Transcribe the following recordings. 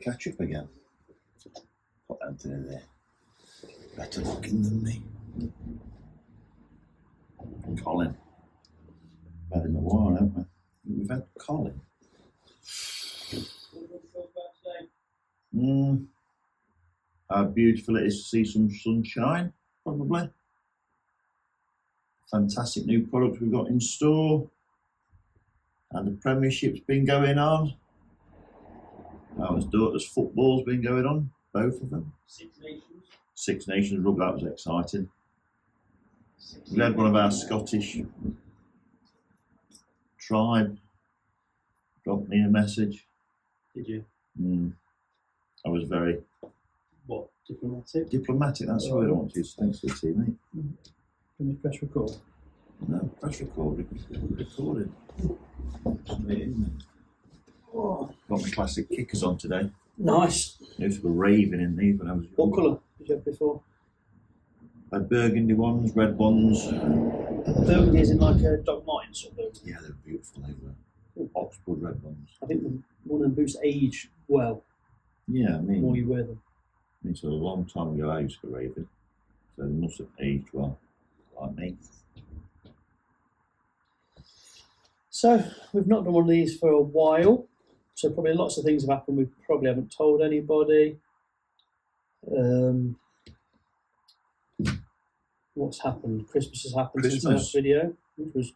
catch up again. Put Anthony there. Better looking than me. Colin. Had him a while, haven't we? We've had Colin. How beautiful it is to see some sunshine, probably. Fantastic new products we've got in store. And the Premiership's been going on. Our daughter's football's been going on, both of them. Six Nations rugby, that was exciting. We had one of our Scottish tribe drop me a message. Did you? I was very... What? Diplomatic? Diplomatic, that's the word I want to use. Thanks for the tea, mate. Can we press record? No, press record. Recording. Oh, got my classic kickers on today. Nice. I used to go raving in these when I was young. What colour did you have before? I had burgundy ones, red ones. Burgundy is in like a Doc Martens sort of burgundy. Yeah, they were beautiful. They were Oxford red ones. I think one of them boots age well. Yeah, I The mean, more you wear them. so a long time ago I used to go raving. So they must have aged well, like me. So we've not done one of these for a while. So probably lots of things have happened we probably haven't told anybody. What's happened? Christmas has happened since the last video, which was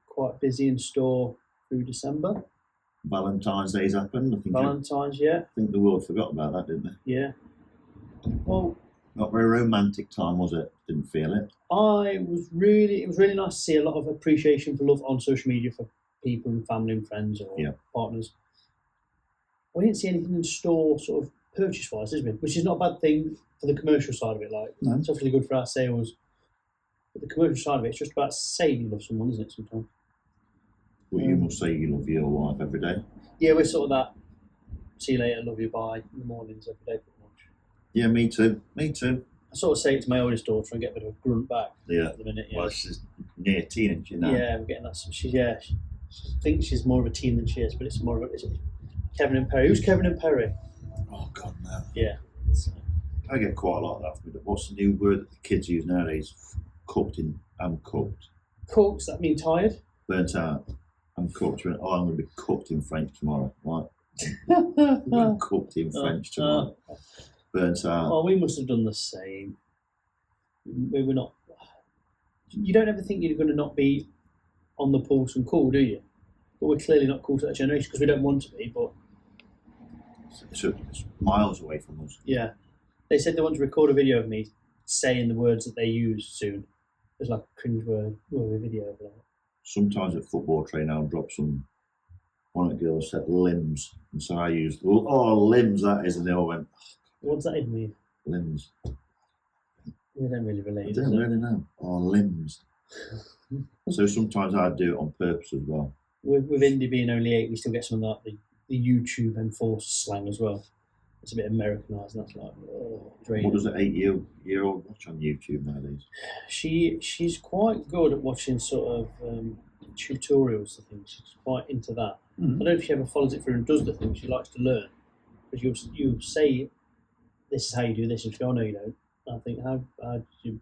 quite busy in store through December. Valentine's Day's happened. I think the world forgot about that, didn't they? Yeah. Well, not very romantic time, was it? Didn't feel it. It was really nice to see a lot of appreciation for love on social media for people and family and friends or partners. We didn't see anything in store sort of purchase-wise, did we? Which is not a bad thing for the commercial side of it. Like, it's obviously good for our sales. But the commercial side of it, it's just about saying you love someone, isn't it, sometimes? Well, you must say you love your wife every day. Yeah, we're sort of that, see you later, love you, bye, in the mornings every day, pretty much. Yeah, me too. I sort of say it to my oldest daughter and get a bit of a grunt back at the minute. Yeah. Well, she's near teenage now. Yeah, we're getting that. She thinks she's more of a teen than she is, but it's more of a... Kevin and Perry. Who's Kevin and Perry? Oh, God, no. Yeah. I get quite a lot of that. What's the new word that the kids use nowadays? I'm cooked. Cooked, does that mean tired? Burnt out. I'm cooked. I'm going to be cooked in French tomorrow. What? I'm cooked in French tomorrow. Burnt out. Oh, we must have done the same. We were not... You don't ever think you're going to not be on the pulse and cool, do you? But we're clearly not cool to that generation because we don't want to be, but... It's miles away from us. Yeah. They said they want to record a video of me saying the words that they use soon. There's like a cringe-worthy video of that. Sometimes at football training I'll drop one of the girls said limbs. And so I used, limbs that is, and they all went... What's that even mean? Limbs. They don't really relate. I don't really know. Limbs. So sometimes I do it on purpose as well. With Indy being only 8, we still get some of that, the YouTube enforced slang as well. It's a bit Americanised, and that's like, draining. What does an 8-year-old watch on YouTube nowadays? She's quite good at watching sort of tutorials and things. She's quite into that. I don't know if she ever follows it through and does the things she likes to learn. Because you'll say, this is how you do this, and she'll go, oh, no, you don't. And I think, how did you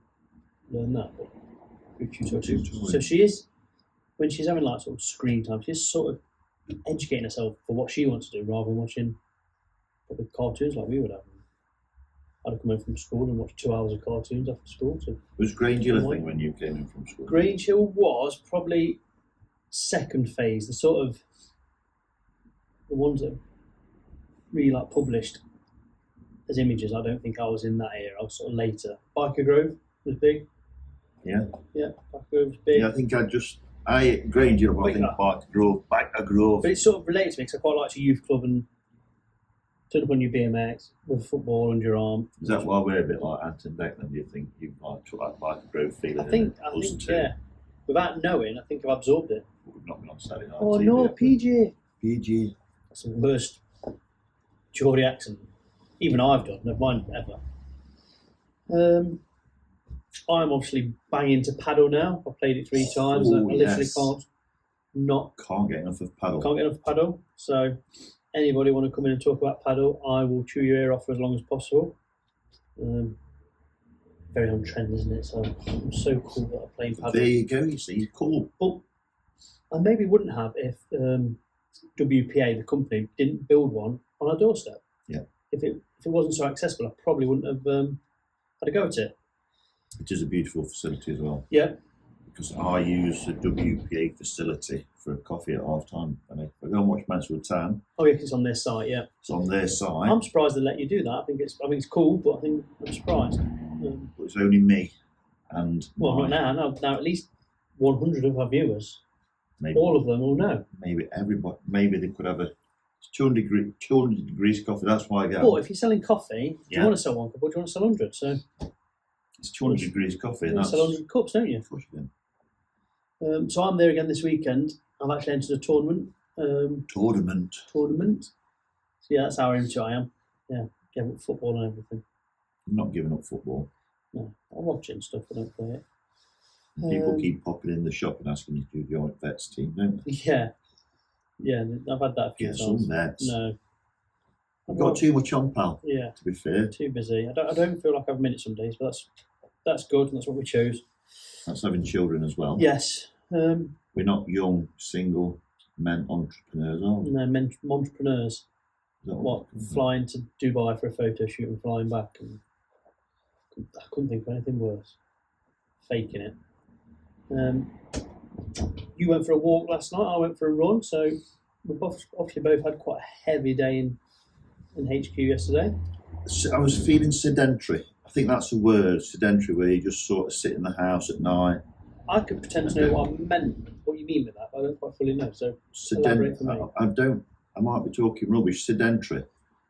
learn that? But through tutorials. So she is, when she's having like sort of screen time, she's sort of educating herself for what she wants to do rather than watching probably cartoons like we would have. I'd come in from school and watch 2 hours of cartoons after school. So was Grange Hill a thing when you came in from school? Grange Hill was probably second phase, the ones that really like published as images. I don't think I was in that era. I was sort of later. Biker Grove was big. Yeah. Yeah, Biker Grove was big. Yeah, I think Grange Hill, I think Biker Grove. But it sort of relates to me because I quite liked a youth club and turn up on your BMX with a football under your arm. Is that why we're a bit like Anton Beck then? Do you think you like took that Biker Grove feeling? I think yeah. Without knowing, I think I've absorbed it. We've not been on Saturday night. Oh no, PG. That's the worst Geordie accent. Even I've done, never mind ever. I'm obviously banging to paddle now. I've played it 3 times. I literally can't get enough of paddle. So anybody want to come in and talk about paddle, I will chew your ear off for as long as possible. Very on trend, isn't it? So I'm so cool that I'm playing paddle. There you go. You see, cool. But I maybe wouldn't have if WPA, the company, didn't build one on our doorstep. Yeah. If it wasn't so accessible, I probably wouldn't have had a go at it. It is a beautiful facility as well. Yeah. Because I use the WPA facility for a coffee at half time. And if I go and watch Menswear Town, Oh yeah, 'cause it's on their site. Yeah. it's on their site. I'm surprised they let you do that. I think it's cool, but I'm surprised. But it's only me and Well, not now. Now at least 100 of our viewers, maybe all of them will know. maybe everybody. Maybe they could have a 200 degrees coffee. That's why I go. But if you're selling coffee, do you Yeah. want to sell one cup or do you want to sell 100? So It's 200 degrees coffee. you And want to that's sell 100 cups, don't you? of course you can. So I'm there again this weekend. I've actually entered a tournament. Tournament. So yeah, that's how into I am. Yeah, gave up football and everything. I'm not giving up football. No, I watch it and stuff. I don't play it. People keep popping in the shop and asking you to do your vets team, don't they? Yeah, I've had that a few Get times. some vets. No, You've got too much on, pal. Yeah, To be fair, too busy. I don't feel like I've minutes some days, but that's good, and that's what we chose. that's having children as well. Yes. We're not young, single men entrepreneurs, are we? No, entrepreneurs. Is that What, we call them? flying to Dubai for a photo shoot and flying back, and I couldn't think of anything worse. Faking it. You went for a walk last night. I went for a run. So we obviously both had quite a heavy day in HQ yesterday. So I was feeling sedentary. I think that's a word, sedentary, where you just sort of sit in the house at night. I could pretend to know what you mean with that, but I don't quite fully know. So elaborate for me. I might be talking rubbish. Sedentary.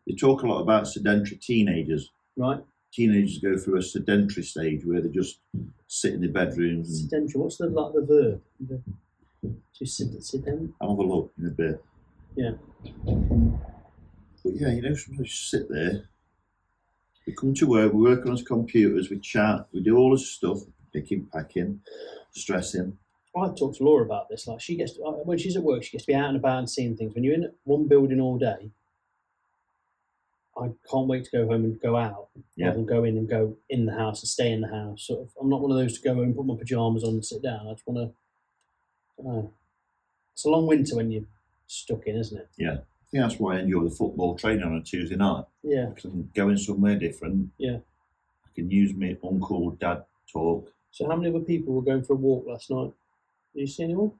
They talk a lot about sedentary teenagers. Right. Teenagers go through a sedentary stage where they just sit in their bedrooms and Sedentary. What's the verb? To sit down. I'll have a look in a bit. Yeah. But yeah, sometimes you sit there. We come to work, we work on our computers, we chat, we do all this stuff, picking, packing, stressing. I talked to Laura about this. Like, she gets when she's at work, she gets to be out and about and seeing things. When you're in one building all day, I can't wait to go home and go out, rather than go in and go in the house and stay in the house. Sort of, I'm not one of those to go home, put my pajamas on and sit down. I just want to. It's a long winter when you're stuck in, isn't it? Yeah, I think that's why I enjoy the football training on a Tuesday night. Yeah. Because I'm going somewhere different. Yeah. I can use my uncle, dad talk. So how many other people were going for a walk last night? Did you see anyone?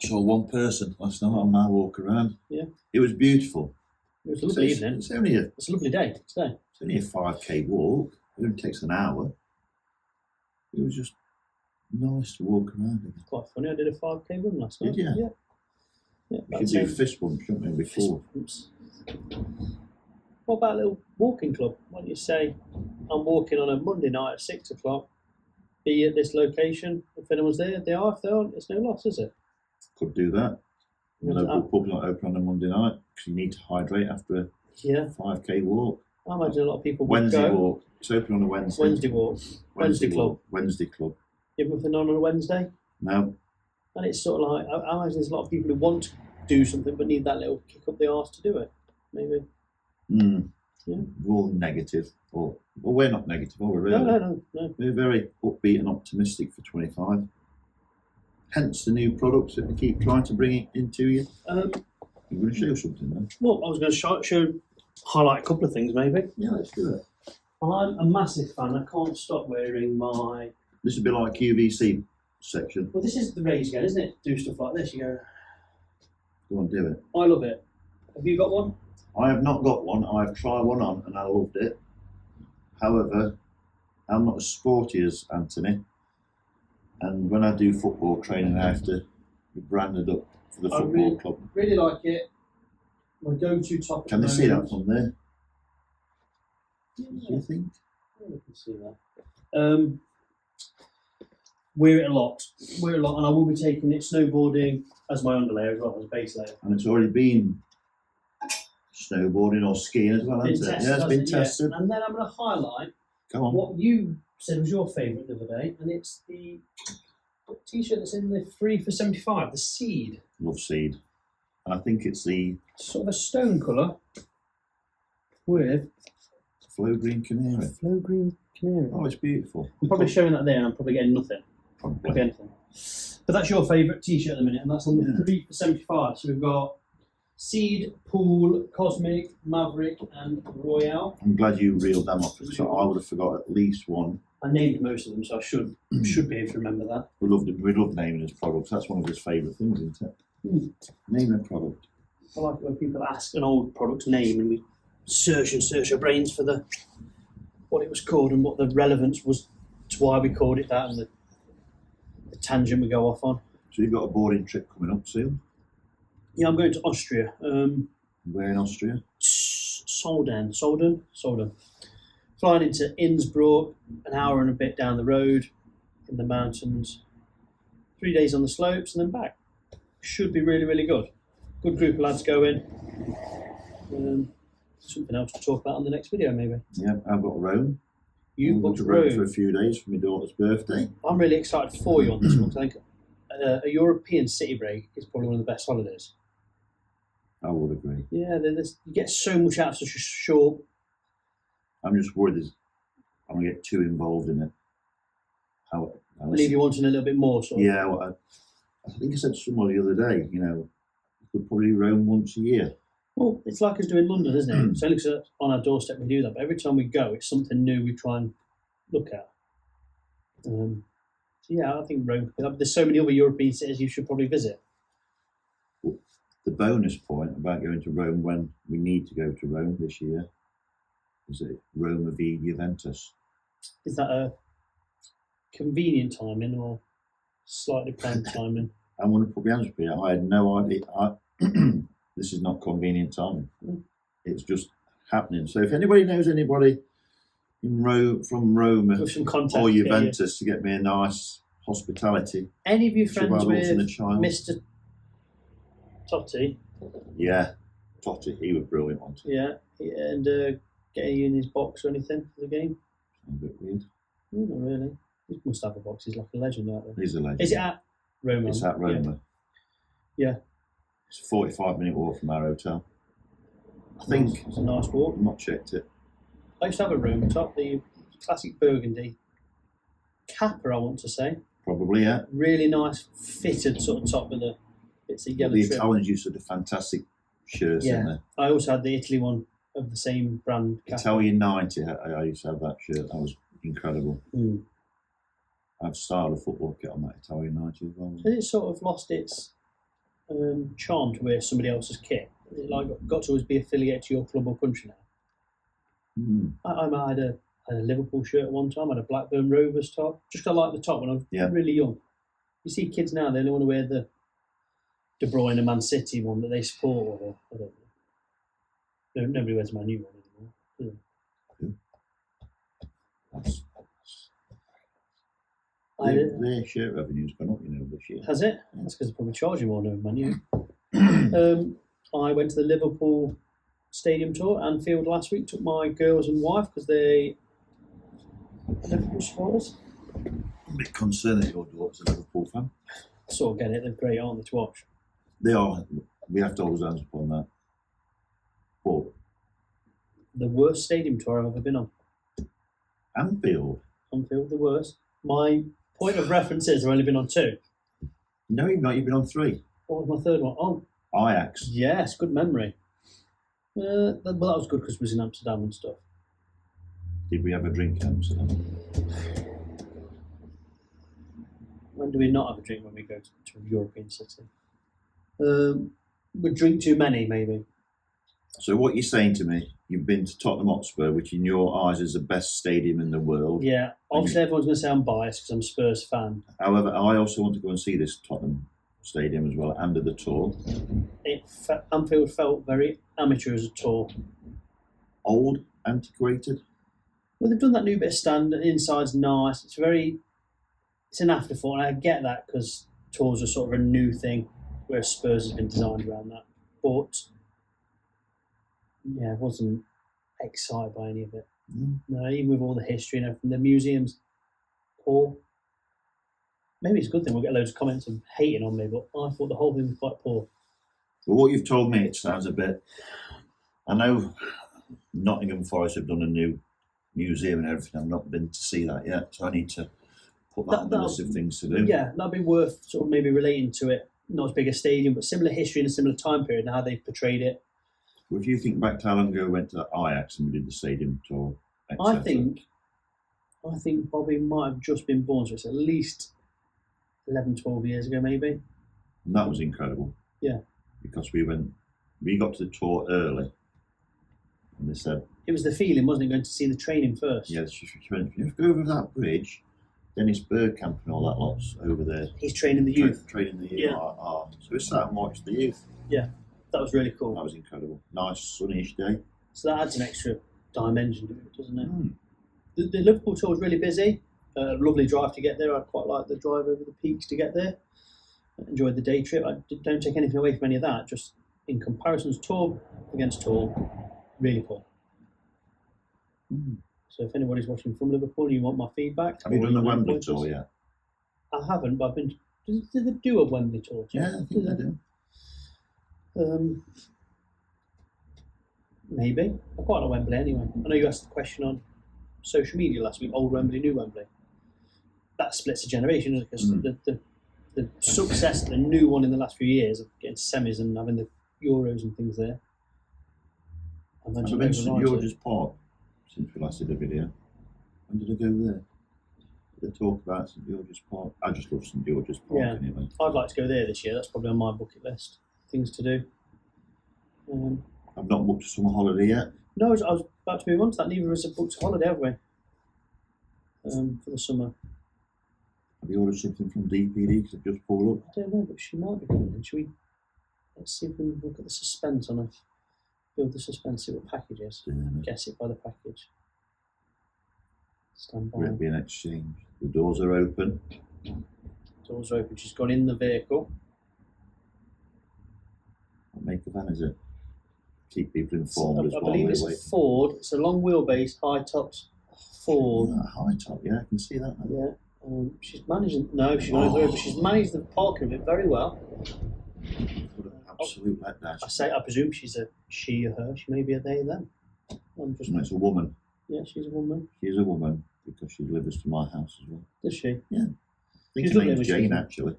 Saw one person last night on my walk around. Yeah. It was beautiful. It was a lovely evening. It's only a 5k walk. It only takes an hour. It was just nice to walk around. It's quite funny. I did a 5k run last night. Did you? Yeah. Yeah. We could do fist bumps, shouldn't we, before? What about a little walking club? Why don't you say, I'm walking on a Monday night at 6 o'clock, be at this location. If anyone's there, they are. If they aren't, it's no loss, is it? Could do that. The local pub's not open on a Monday night because you need to hydrate after a 5k walk. I imagine a lot of people would Wednesday go. walk. It's open on a Wednesday. Wednesday walk. Wednesday club. walk. Wednesday club. You have nothing on a Wednesday? No. And it's sort of like, I imagine there's a lot of people who want to do something but need that little kick up the arse to do it. Maybe. Yeah. We're all negative. Well, we're not negative, are we, really? No. We're very upbeat and optimistic for 25. Hence the new products that we keep trying to bring into you. You're going to show something then? Well, I was going to highlight a couple of things, maybe. Yeah, let's do it. I'm a massive fan. I can't stop wearing my... This would be like QVC section. Well, this is the raise again, isn't it? Do stuff like this. You go... Go on, do it. I love it. Have you got one? I have not got one. I've tried one on and I loved it. However, I'm not as sporty as Anthony. And when I do football training, I have to be branded up for the football club. Really like it. My go-to top. Can they see that from there? Do you think? Yeah, they can see that. Wear it a lot, and I will be taking it snowboarding as my underlayer as well as base layer. And it's already been snowboarding or skiing as well, hasn't it? Yeah, it's been tested. Yeah. And then I'm going to highlight what you said was your favourite the other day, and it's the t-shirt that's in the 3 for 75, the Seed. Love Seed. And I think it's the sort of a stone colour with flow green canary. flow green canary. Oh, it's beautiful. I'm probably showing that there, and I'm probably getting nothing. Probably. Anything. But that's your favourite T-shirt at the minute, and that's on the 3 for 75. So we've got Seed, Pool, Cosmic, Maverick, and Royale. I'm glad you reeled them off because I would have forgot at least one. I named most of them, so I should be able to remember that. We love naming his products. That's one of his favourite things, isn't it? Name a product. I like it when people ask an old product's name and we search our brains for what it was called and what the relevance was to why we called it that and the tangent we go off on. So you've got a boarding trip coming up soon? Yeah, I'm going to Austria. Where in Austria? Solden. Flying into Innsbruck, an hour and a bit down the road in the mountains. 3 days on the slopes and then back. Should be really, really good. Good group of lads going. Something else to talk about on the next video, maybe. Yeah, I've got Rome. You've got to Rome for a few days for my daughter's birthday. I'm really excited for you on this one because I think a European city break is probably one of the best holidays. I would agree. Yeah, you get so much out of such a short. I'm just worried I'm going to get too involved in it. Leave you wanting a little bit more, sort of. Yeah, well, I think I said to someone the other day, you could probably roam once a year. Well, it's like us doing London, isn't it? So only on our doorstep we do that, but every time we go, it's something new we try and look at. So yeah, I think Rome. There's so many other European cities you should probably visit. The bonus point about going to Rome when we need to go to Rome this year is it Roma v Juventus. Is that a convenient timing or slightly planned timing? I'm going to be honest with you, I had no idea. This is not convenient timing. It's just happening. So if anybody knows anybody in from Rome or Juventus to get me a nice hospitality. Any of you friends with Mr. Totti? Yeah, Totti. He was brilliant on it. Yeah, and get you in his box or anything for the game? A bit weird. Not really. He must have a box. He's like a legend out there. He's a legend. Is it at Roma? It's at Roma. Yeah. It's a 45-minute walk from our hotel. I think. It's a nice walk. I've not checked it. I used to have a Roma top, the classic burgundy Kappa, I want to say. Probably, yeah. Really nice fitted sort of top with the bits of yellow The trim. Italians used to do fantastic shirts, didn't they? I also had the Italy one of the same brand. Kappa. Italian 90, I used to have that shirt. That was incredible. I've styled a football kit on that Italian 90 as well. Has it sort of lost its charm to wear somebody else's kit? Is it like got to always be affiliated to your club or country now? I had a Liverpool shirt at one time. I had a Blackburn Rovers top. Just got like the top when I was really young. You see kids now, they only want to wear the De Bruyne and Man City one that they support. Or I don't know. Nobody wears my new one anymore. Their shirt revenue's gone up, this year. Has it? That's because they're probably charging more than Man U. I went to the Liverpool stadium tour, Anfield, last week. Took my girls and wife because they are Liverpool supporters. I'm a bit concerned that your daughter's a Liverpool fan. I sort of get it. They're great, aren't they, to watch? They are. We have to hold our hands up on that. But the worst stadium tour I've ever been on. Anfield, the worst. My point of reference is I've only been on 2. No, you've not. You've been on 3. What was my third one? Oh, Ajax. Yes, good memory. Well, that was good because it was in Amsterdam and stuff. Did we have a drink in Amsterdam? When do we not have a drink when we go to a European city? We drink too many, maybe. So what you're saying to me, you've been to Tottenham Hotspur, which in your eyes is the best stadium in the world. Yeah, obviously everyone's going to say I'm biased because I'm a Spurs fan. However, I also want to go and see this Tottenham stadium as well, and the tour. Anfield felt very amateur as a tour. Old, antiquated? Well, they've done that new bit of stand, the inside's nice. It's an afterthought, and I get that because tours are sort of a new thing, whereas Spurs has been designed around that. But yeah, I wasn't excited by any of it. No, even with all the history and everything. The museum's poor. Maybe it's a good thing we'll get loads of comments of hating on me, but I thought the whole thing was quite poor. But what you've told me, it sounds a bit. I know Nottingham Forest have done a new museum and everything. I've not been to see that yet, so I need to put that on the list of things to do. Yeah, that'd be worth sort of maybe relating to it. Not as big a stadium, but similar history and a similar time period and how they've portrayed it. Well, if you think back to how long ago we went to Ajax and we did the stadium tour, I think Bobby might have just been born, so it's at least 11, 12 years ago, maybe. And that was incredible. Yeah. Because we got to the tour early, and they said it was the feeling, wasn't it, going to see the training first? Yeah, it's just you have to go over that bridge. Dennis Bergkamp and all that lot's over there. He's training the youth. Training the youth. Yeah. So we sat and watched the youth. Yeah, that was really cool. That was incredible. Nice sunnyish day. So that adds an extra dimension to it, doesn't it? Mm. The Liverpool tour was really busy. Lovely drive to get there. I quite like the drive over the peaks to get there. I enjoyed the day trip. I don't take anything away from any of that. Just in comparisons, tour against tour, really cool. Mm. So if anybody's watching from Liverpool and you want my feedback... Have you done the Wembley tour yet? I haven't, but I've been... Did they do a Wembley tour? Yeah, I think they do. Maybe. I quite like Wembley anyway. I know you asked the question on social media last week, old Wembley, new Wembley. That splits a generation, isn't it? Because the success of the new one in the last few years of getting semis and having the Euros and things there. I've been to St George's Park since we last did a video. When did I go there? Did they talk about St George's Park? I just love St George's Park anyway. I'd like to go there this year. That's probably on my bucket list. Things to do. I've not booked a summer holiday yet. No, I was about to move on to that. Neither of us have booked a holiday, have we? For the summer. Have you ordered something from DPD because I've just pulled up? I don't know, but she might be coming in. Let's see if we can look at the suspense on it. Build the suspense, see what package is. Guess it by the package. Stand by. Will it be an exchange? The doors are open. Doors are open. She's gone in the vehicle. What make of van is it? Keep people informed as well. I believe it's a Ford. It's a long wheelbase, high tops Ford. High top, yeah, I can see that. Yeah. She's managing. No, she's not over, but she's managed the parking of it very well. What an absolute letdown. I presume she's a she or her. She may be a they then. It's a woman. Yeah, she's a woman. She's a woman because she delivers to my house as well. Does she? Yeah. I think her name's Jane actually.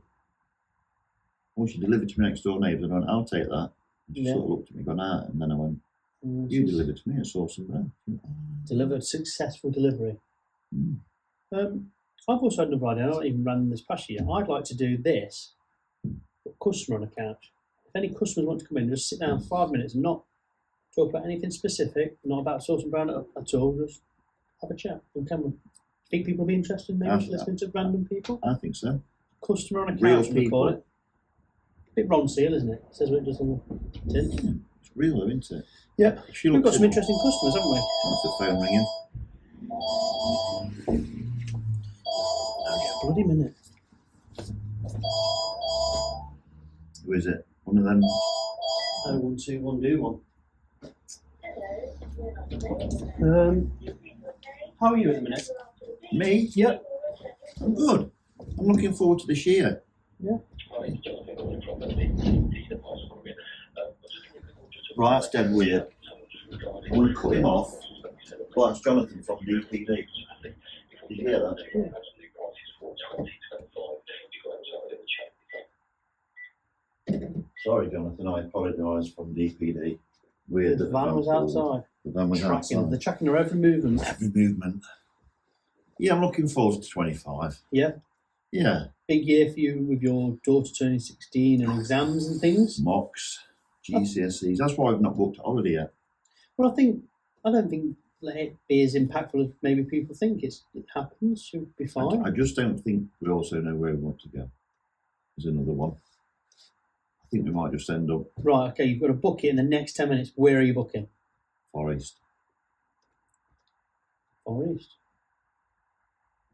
Well, she delivered to my next door neighbours. I went, I'll take that. And she sort of looked at me, gone out, and then I went, you delivered to me at Sauce and Bread. Delivered, successful delivery. Mm. I've also had another idea. I haven't even ran this past you yet. I'd like to do this, but customer on a couch. If any customers want to come in, just sit down 5 minutes and not talk about anything specific, not about Sauce and Brown at all, just have a chat on camera. Think people will be interested in maybe listening to random people? I think so. Customer on a Real couch, we call it. A bit Ron Seal, isn't it? It says what it does on the tin. Yeah, it's real though, isn't it? Yeah. We've got some interesting customers, haven't we? That's the phone ringing. Bloody minute. Who is it? One of them? 0121 do one. How are you at the minute? Me? Yep. I'm good. I'm looking forward to this year. Yeah. Right, that's dead weird. I want to cut him off. Well, that's Jonathan from DPD. Did you hear that? Yeah. Sorry, Jonathan, I apologise from DPD. Weird The van was outside. The van was outside. They're tracking her every movement. Every movement. Yeah, I'm looking forward to 25. Yeah. Yeah. Big year for you with your daughter turning 16 and exams and things. Mocks, GCSEs. That's why I've not booked a holiday yet. Well, I don't think let it be as impactful as maybe people think. It happens. She'll be fine. I just don't think we also know where we want to go. There's another one. I think we might just end up Right, okay, you've got to book it in the next 10 minutes. Where are you booking? Forest. Forest.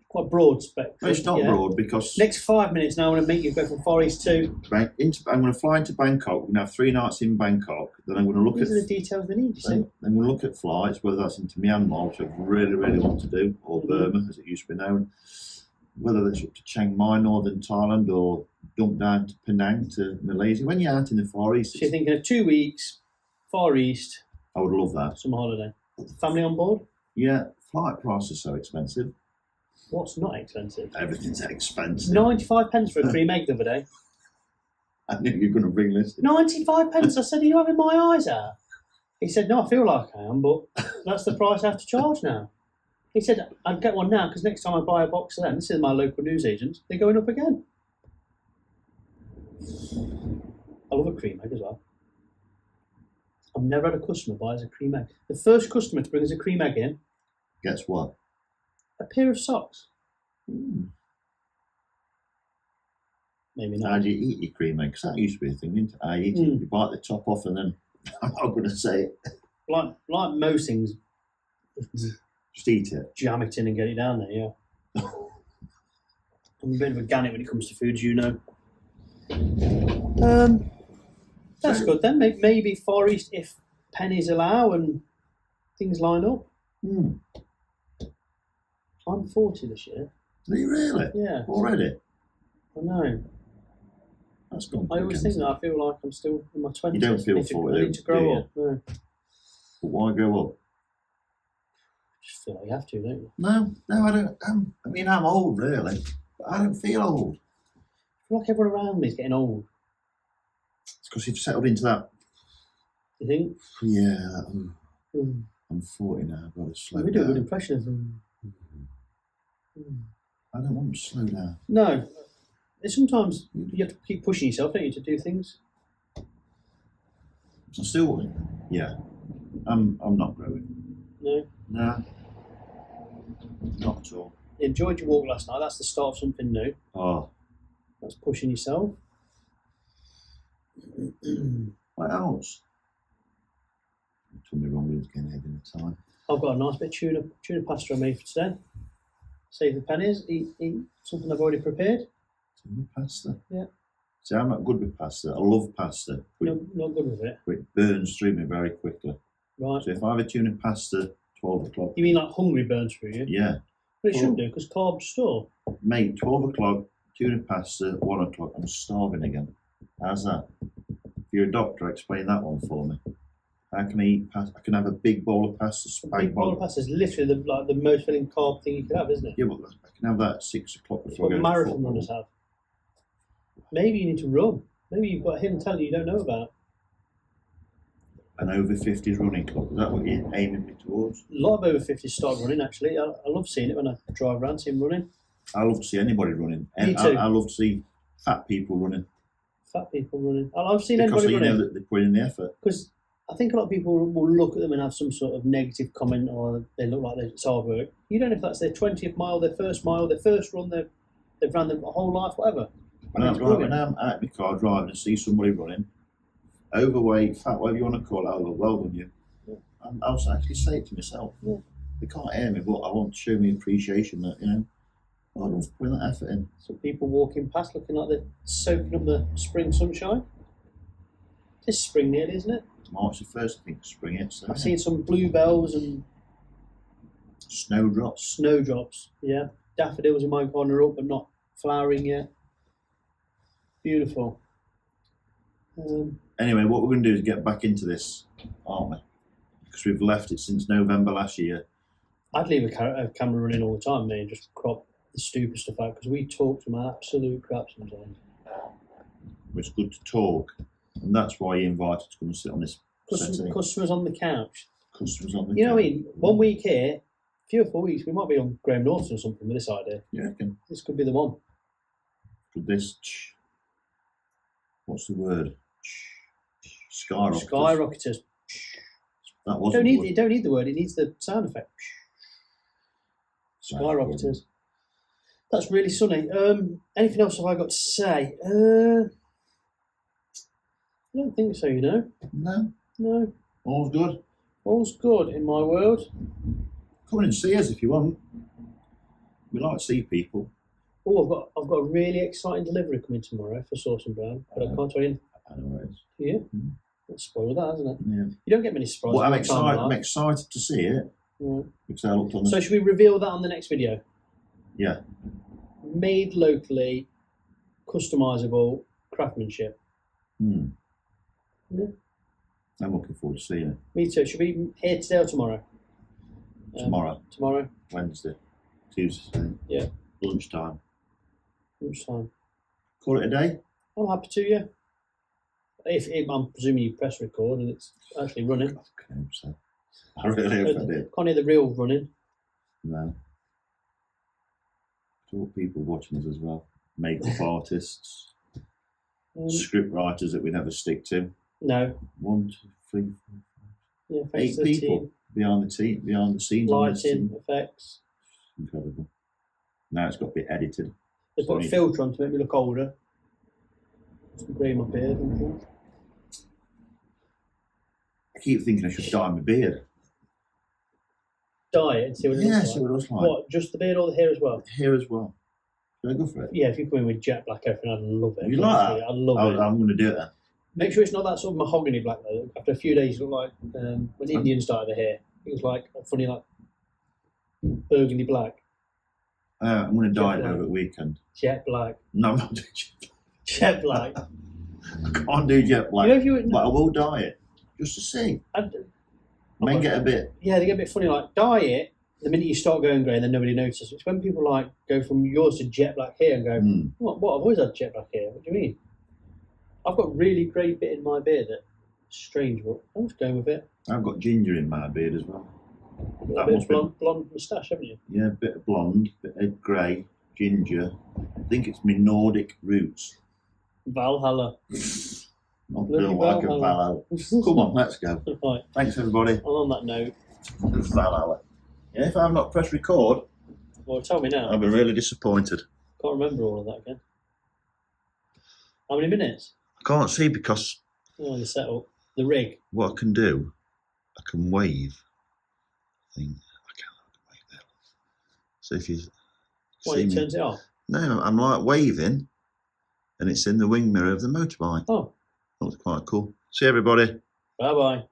Quite broad spectrum. No, it's not broad because Next 5 minutes now, I want to make you go from Forest to... I'm going to fly into Bangkok. We're going to have 3 nights in Bangkok. Then I'm going to look These at... are the details they need, you see. Then we'll look at flights, whether that's into Myanmar, which I really, really want to do, or Burma, as it used to be known. whether it's up to Chiang Mai, northern Thailand, or dump down to Penang to Malaysia. When you're out in the Far East, So you're thinking of 2 weeks, Far East, I would love that. summer holiday. Family on board? Yeah, flight prices are so expensive. What's not expensive? Everything's expensive. 95 pence for a cream egg the other day. I knew you were going to bring this. 95 pence. I said, are you having my eyes out? He said, no, I feel like I am, but that's the price I have to charge now. He said, I'd get one now because next time I buy a box of them, this is my local newsagent, they're going up again. I love a cream egg as well. I've never had a customer buy us a cream egg. The first customer to bring us a cream egg in, Guess what? a pair of socks. Maybe How not. do you eat your cream egg? Because that used to be a thing, didn't it? I eat it, you bite the top off, and then I'm not going to say it. Like most things, Just eat it. jam it in and get it down there, yeah. I'm a bit of a gannet when it comes to food, you know. That's good then. Maybe Far East if pennies allow and things line up. I'm 40 this year. Are you really? Yeah. Already? I know. That's gone. I always think that. I feel like I'm still in my 20s. You don't feel 40, I need to do grow you? up. No. But why go up? Just feel like you have to, don't you? No, I don't. I mean, I'm old, really. But I don't feel old. I feel like everyone around me is getting old. It's because you've settled into that. You think? Yeah, I'm 40 now. I've got to slow We do a good down. impression of them. I don't want to slow down. No. Sometimes you have to keep pushing yourself, don't you, to do things. I still, yeah. I'm not growing. No. Nah, not at all. You enjoyed your walk last night. That's the start of something new. Oh, That's pushing yourself. what else? You told me wrong, we was getting ahead in the time. I've got a nice bit of tuna pasta I made for today. Save the pennies. Eat something I've already prepared. Tuna pasta? Yeah. See, I'm not good with pasta. I love pasta. But Not good with it. it burns through me very quickly. Right. So if I have a tuna pasta, 12 o'clock. You mean like hungry burns through you? Yeah. But it shouldn't do because carbs store. Mate, 12 o'clock, tuna pasta, 1 o'clock, I'm starving again. How's that? If you're a doctor, explain that one for me. How can I eat pasta? I can have a big bowl of pasta, A big bowl of pasta is literally the most filling carb thing you could have, isn't it? Yeah, but I can have that at 6 o'clock That's before what I go to marathon football. runners have. Maybe you need to run. Maybe you've got a hidden talent you don't know about. An over 50s running club, is that what you're aiming me towards? A lot of over 50s start running, actually. I love seeing it when I drive around, see them running. I love to see anybody running. Me too. I love to see fat people running. Fat people running. I've seen Because anybody you know running. that they put in the effort. Because I think a lot of people will look at them and have some sort of negative comment or they look like it's hard work. You don't know if that's their 20th mile, their first run, they've ran their whole life, whatever. When I'm out in my car driving and see somebody running, overweight, fat, whatever you want to call it, I'll go, well done you. Yeah. I'll actually say it to myself. Yeah. They can't hear me, but I want to show me appreciation that, well done for putting that effort in. So people walking past looking like they're soaking up the spring sunshine. It's spring nearly, isn't it? March the 1st, I think, spring it. So, I've seen some bluebells and snowdrops. snowdrops. Yeah, daffodils in my garden are up but not flowering yet. Beautiful. Anyway, what we're going to do is get back into this, aren't we? Because we've left it since November last year. I'd leave a camera running all the time, mate, and just crop the stupid stuff out because we talk some absolute crap sometimes. It's good to talk, and that's why you invited to come and sit on this setting. Customers on the couch. Customers on the You know what I couch. mean? 1 week here, 3 or 4 weeks, we might be on Graham Norton or something with this idea. You reckon? This could be the one. Could this, what's the word? Skyrocket. Skyrocketers. That You wasn't the word. don't need the word, it needs the sound effect. Right, Skyrocketers. That's really sunny. Anything else have I got to say? I don't think so, you know. No, No. all's good. All's good in my world. Come in and see us if you want. We like to see people. Oh, I've got a really exciting delivery coming tomorrow for Sauce and Brown, but I can't tell you. Anyways. Do you? Mm. That's spoiled that, hasn't it? Yeah. You don't get many surprises. Well, I'm all the time, excited. Mark. I'm excited to see it Yeah. because I looked on the. So should we reveal that on the next video? Yeah. made locally, customizable craftsmanship. Hmm. Yeah. I'm looking forward to seeing it. Me too. Should we be here today or tomorrow? Tomorrow. Tomorrow. Wednesday. Tuesday. Yeah. Lunchtime. Lunchtime. Call it a day? I'm happy to, yeah. If I'm presuming you press record and it's actually running. I hope so. I really hope I did. Can't hear the reel running. No. It's all people watching us as well. Makeup artists, script writers that we never stick to. No. 1, 2, 3, 4, 5. Yeah, 8 people behind the scenes. Lighting, effects. Incredible. Now it's got to be edited. They put a filter on to make me look older. Just grey my beard and things. I keep thinking I should dye my beard. Dye it and see what it looks like. See what it looks like. What, just the beard or the hair as well? Hair as well. Should I go for it? Yeah, if you come in with jet black everything, I'd love it. You like that? I'd love it. I'm going to do it then. Make sure it's not that sort of mahogany black though. After a few days, you look like when the Indians dyed their hair. It was like a funny, like burgundy black. I'm going to dye it black. over the weekend. Jet black. No, I'm not doing Jet black. I can't do jet black. You know, if you, but I will dye it just to see. Men get a bit. Yeah, they get a bit funny. Like dye it the minute you start going grey, and then nobody notices. It's when people like go from yours to jet black hair and go, What? I've always had jet black hair. What do you mean? I've got really grey bit in my beard that's strange, but I'm just going with it. I've got ginger in my beard as well. A bit of blonde moustache, haven't you? Yeah, a bit of blonde, bit of grey, ginger. I think it's my Nordic roots. Valhalla. Not feel like a Valhalla. Come on, let's go. Right. Thanks, everybody. And on that note, Valhalla. Yeah, if I've not pressed record, well, tell me now. I'll be really disappointed. Can't remember all of that again. How many minutes? I can't see because The setup, the rig. what I can do, I can wave. I can wave there. So if you see It me, turns it off. no, I'm like waving, and it's in the wing mirror of the motorbike. Oh. That's quite cool. See everybody. Bye bye.